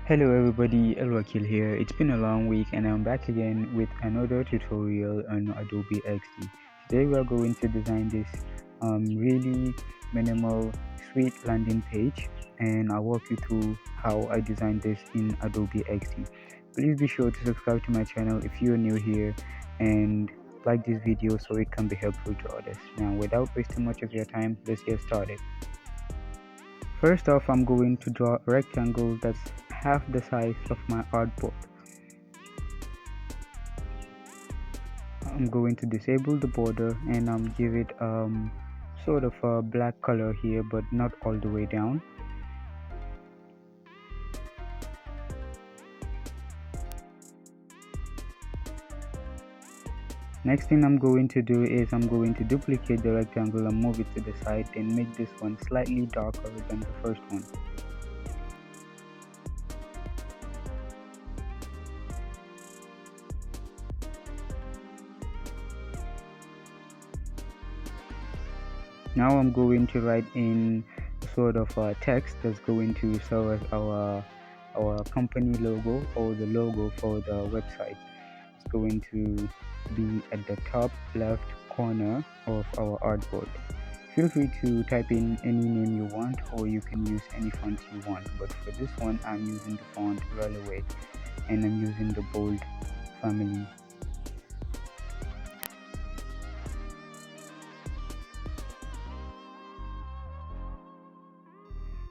Hello everybody, Elwakil here. It's been a long week and I'm back again with another tutorial on Adobe XD. Today we are going to design this really minimal sweet landing page, and I'll walk you through how I designed this in Adobe XD. Please be sure to subscribe to my channel if you're new here and like this video so it can be helpful to others. Now without wasting much of your time, let's get started. First off, I'm going to draw a rectangle that's half the size of my artboard. I'm going to disable the border and give it sort of a black color here, but not all the way down. Next thing I'm going to do is I'm going to duplicate the rectangle and move it to the side and make this one slightly darker than the first one. Now I'm going to write in sort of a text that's going to serve as our company logo, or the logo for the website. It's going to be at the top left corner of our artboard. Feel free to type in any name you want, or you can use any font you want, but for this one I'm using the font Relevate and I'm using the bold family.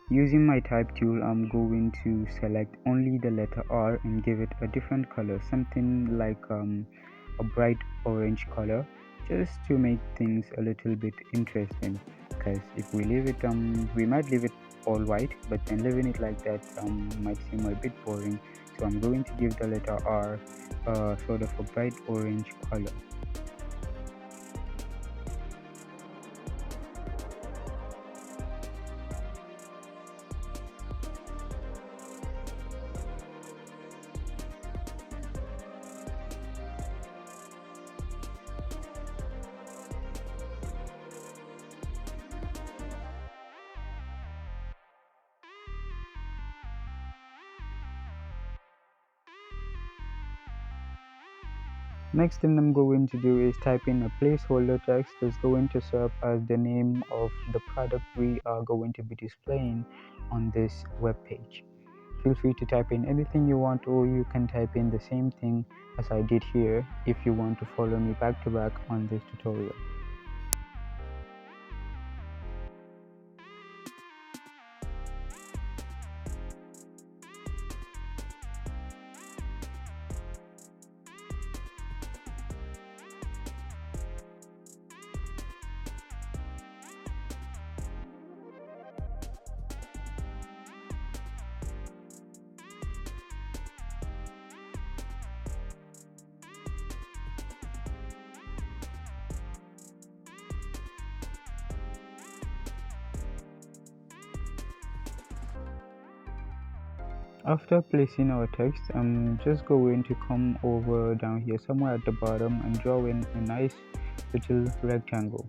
Using my type tool, I'm going to select only the letter R and give it a different color, something like a bright orange color, just to make things a little bit interesting. Because if we leave it, we might leave it all white, but then leaving it like that might seem a bit boring. So I'm going to give the letter R sort of a bright orange color. Next thing I'm going to do is type in a placeholder text that's going to serve as the name of the product we are going to be displaying on this web page. Feel free to type in anything you want, or you can type in the same thing as I did here if you want to follow me back to back on this tutorial. After placing our text, I'm just going to come over down here somewhere at the bottom and draw in a nice little rectangle.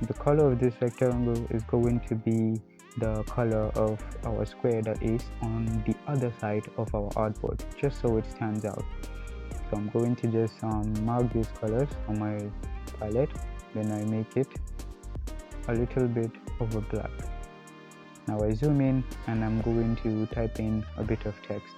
The color of this rectangle is going to be the color of our square that is on the other side of our artboard, just so it stands out. So I'm going to just mark these colors on my palette, then I make it a little bit of a black. Now I zoom in and I'm going to type in a bit of text.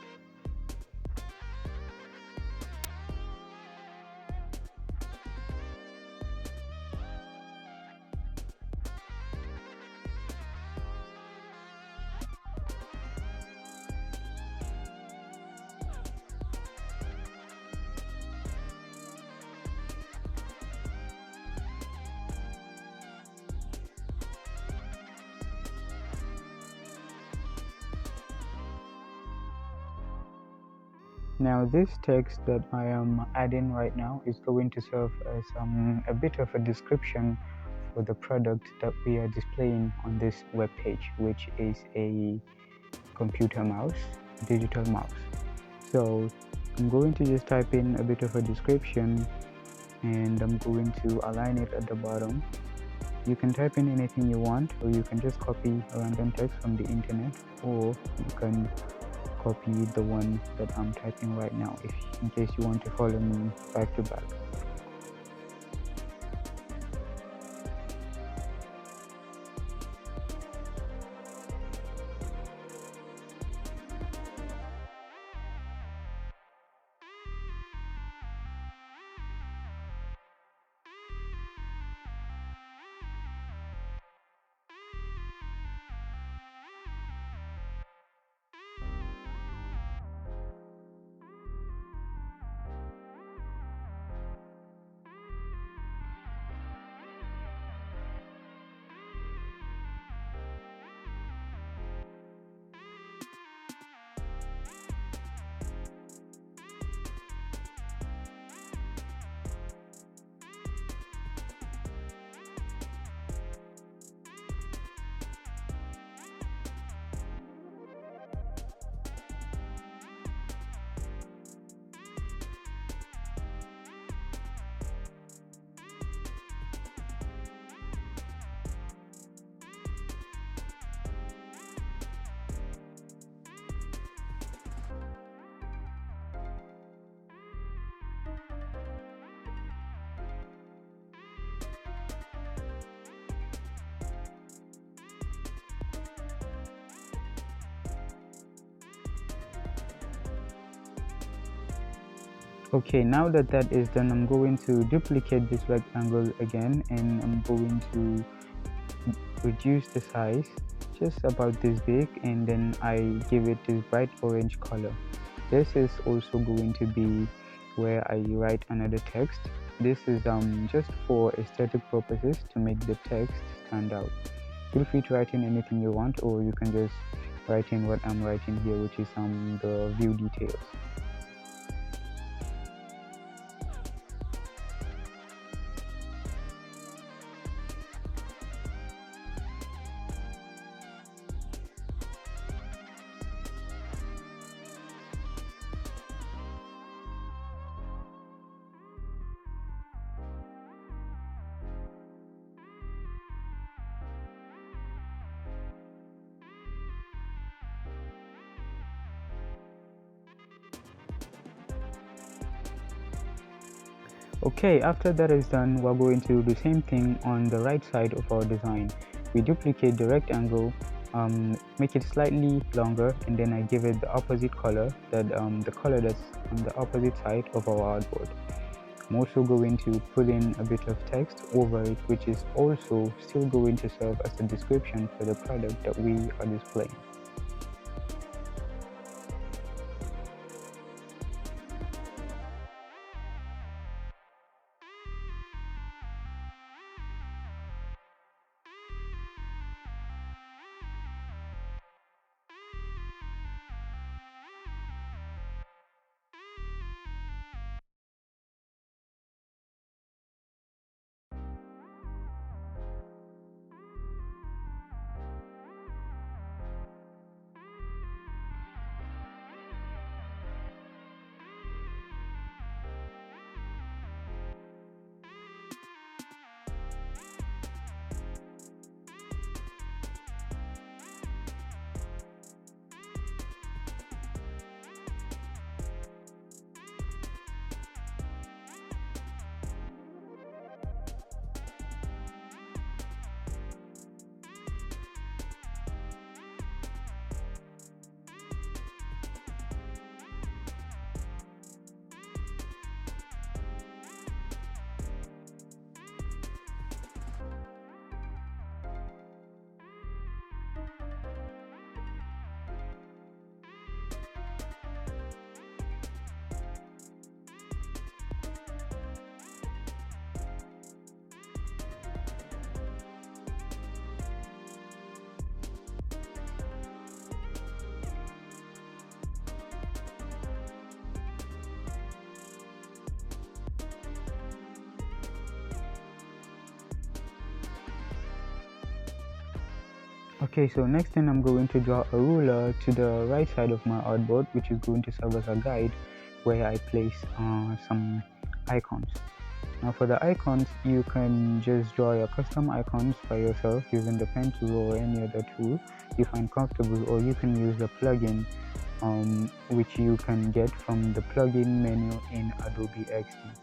Now this text that I am adding right now is going to serve as a bit of a description for the product that we are displaying on this web page, which is a computer mouse, digital mouse. So I'm going to just type in a bit of a description and I'm going to align it at the bottom. You can type in anything you want, or you can just copy a random text from the internet, or you can copy the one that I'm typing right now, if in case you want to follow me back to back. Okay, now that that is done, I'm going to duplicate this rectangle again, and I'm going to reduce the size just about this big, and then I give it this bright orange color. This is also going to be where I write another text. This is just for aesthetic purposes, to make the text stand out. Feel free to write in anything you want, or you can just write in what I'm writing here, which is the view details. Okay, after that is done, we're going to do the same thing on the right side of our design. We duplicate the rectangle, make it slightly longer, and then I give it the opposite color, the color that's on the opposite side of our artboard. I'm also going to put in a bit of text over it, which is also still going to serve as a description for the product that we are displaying. Okay, so next thing, I'm going to draw a ruler to the right side of my artboard, which is going to serve as a guide where I place some icons. Now for the icons, you can just draw your custom icons by yourself using the pen tool or any other tool you find comfortable, or you can use a plugin which you can get from the plugin menu in Adobe XD.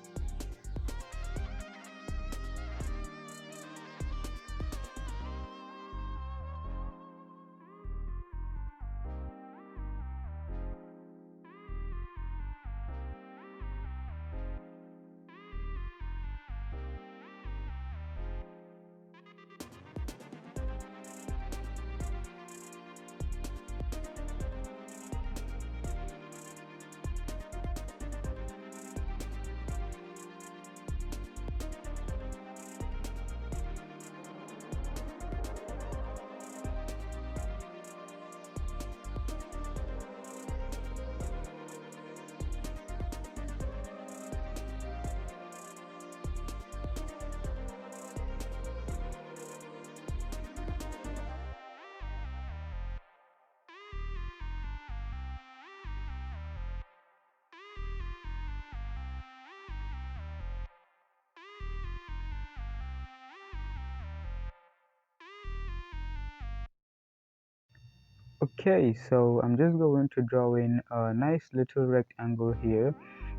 Okay, so I'm just going to draw in a nice little rectangle here,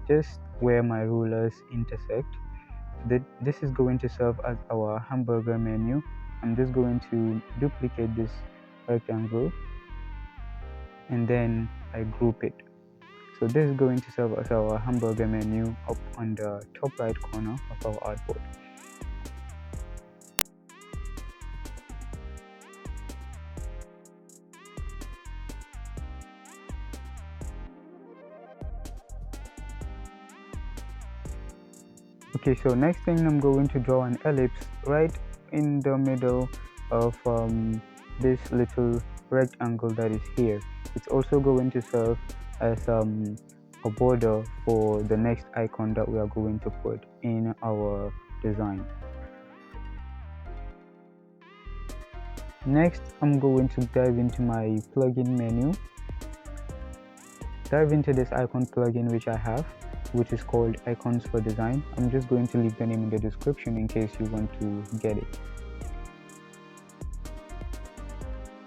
just where my rulers intersect. This is going to serve as our hamburger menu. I'm just going to duplicate this rectangle and then I group it. So this is going to serve as our hamburger menu up on the top right corner of our artboard. Okay, so next thing I'm going to draw an ellipse right in the middle of this little rectangle that is here. It's also going to serve as a border for the next icon that we are going to put in our design. Next, I'm going to dive into my plugin menu. Dive into this icon plugin which I have, which is called Icons for Design. I'm just going to leave the name in the description in case you want to get it.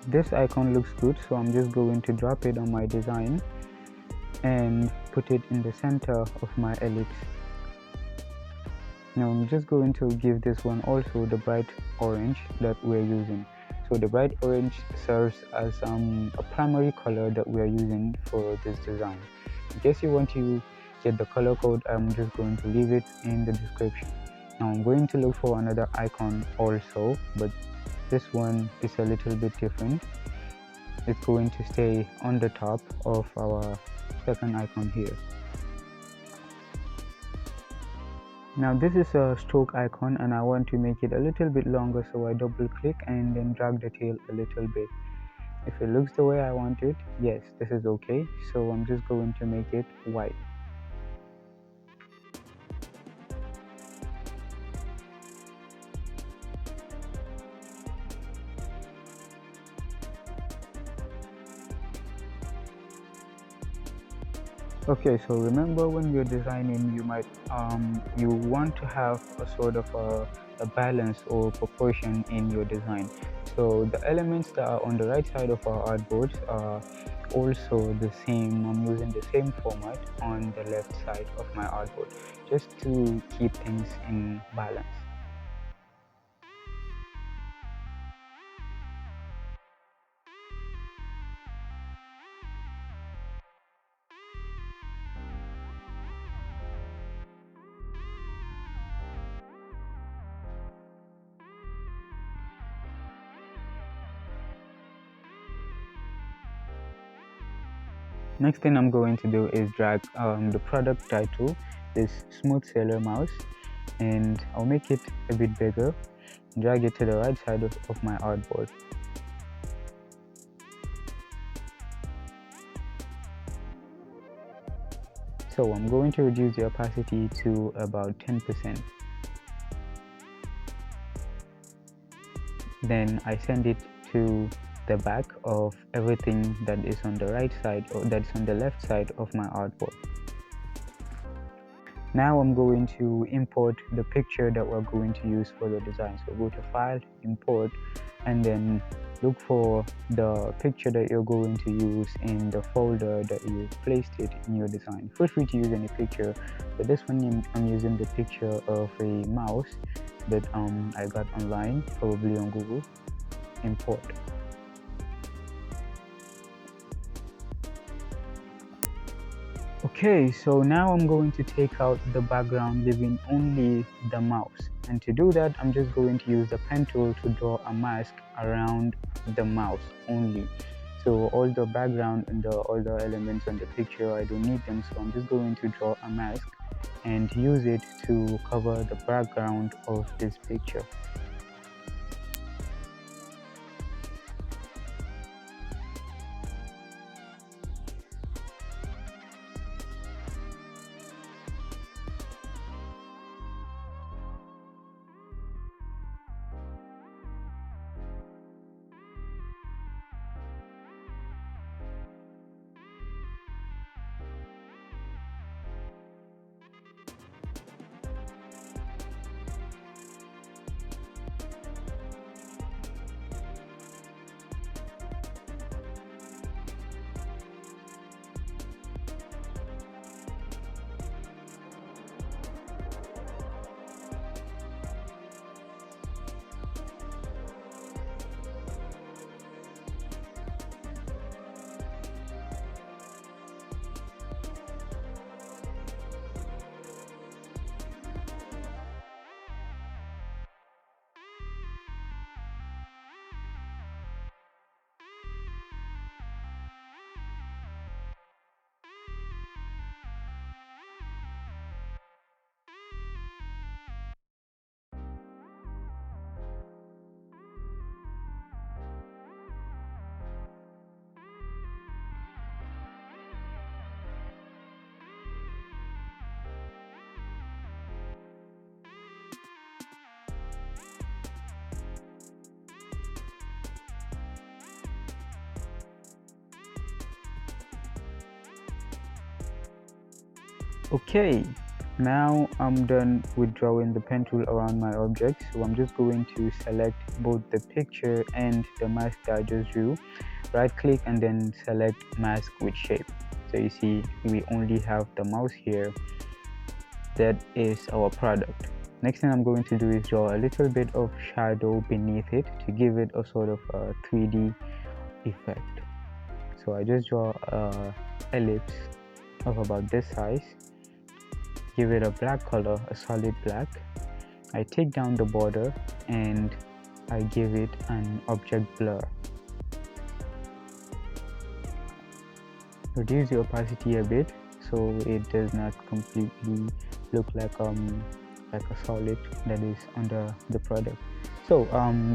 This icon looks good, so I'm just going to drop it on my design and put it in the center of my ellipse. Now I'm just going to give this one also the bright orange that we're using. So the bright orange serves as a primary color that we are using for this design. In case you want to get the color code, I'm just going to leave it in the description. Now I'm going to look for another icon also, but this one is a little bit different. It's going to stay on the top of our second icon here. Now this is a stroke icon and I want to make it a little bit longer, so I double click and then drag the tail a little bit. If it looks the way I want it, yes, this is okay. So I'm just going to make it white. Okay, so remember when you're designing, you want to have a sort of a balance or proportion in your design. So the elements that are on the right side of our artboards are also the same. I'm using the same format on the left side of my artboard just to keep things in balance. Next thing I'm going to do is drag the product title, this smooth sailor mouse, and I'll make it a bit bigger, drag it to the right side of my artboard. So I'm going to reduce the opacity to about 10%. Then I send it to the back of everything that is on the right side or that's on the left side of my artboard. Now I'm going to import the picture that we're going to use for the design. So go to File, Import, and then look for the picture that you're going to use in the folder that you placed it in your design. Feel free to use any picture, but this one I'm using the picture of a mouse that I got online, probably on Google. Import. Okay, so now I'm going to take out the background, leaving only the mouse. And to do that, I'm just going to use the pen tool to draw a mask around the mouse only. So all the background and all the elements on the picture, I don't need them. So I'm just going to draw a mask and use it to cover the background of this picture. Okay, now I'm done with drawing the pen tool around my object, so I'm just going to select both the picture and the mask that I just drew, right click and then select mask with shape. So you see we only have the mouse here. That is our product. Next thing I'm going to do is draw a little bit of shadow beneath it to give it a sort of a 3D effect. So I just draw a ellipse of about this size, give it a black color, a solid black. I take down the border and I give it an object blur. Reduce the opacity a bit so it does not completely look like a solid that is under the product. So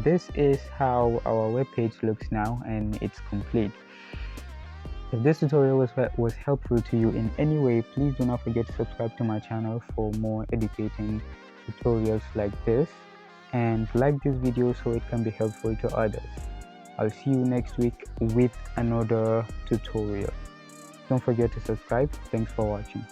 this is how our web page looks now, and it's complete. If this tutorial was helpful to you in any way, please do not forget to subscribe to my channel for more educating tutorials like this, and like this video so it can be helpful to others. I'll see you next week with another tutorial. Don't forget to subscribe. Thanks for watching.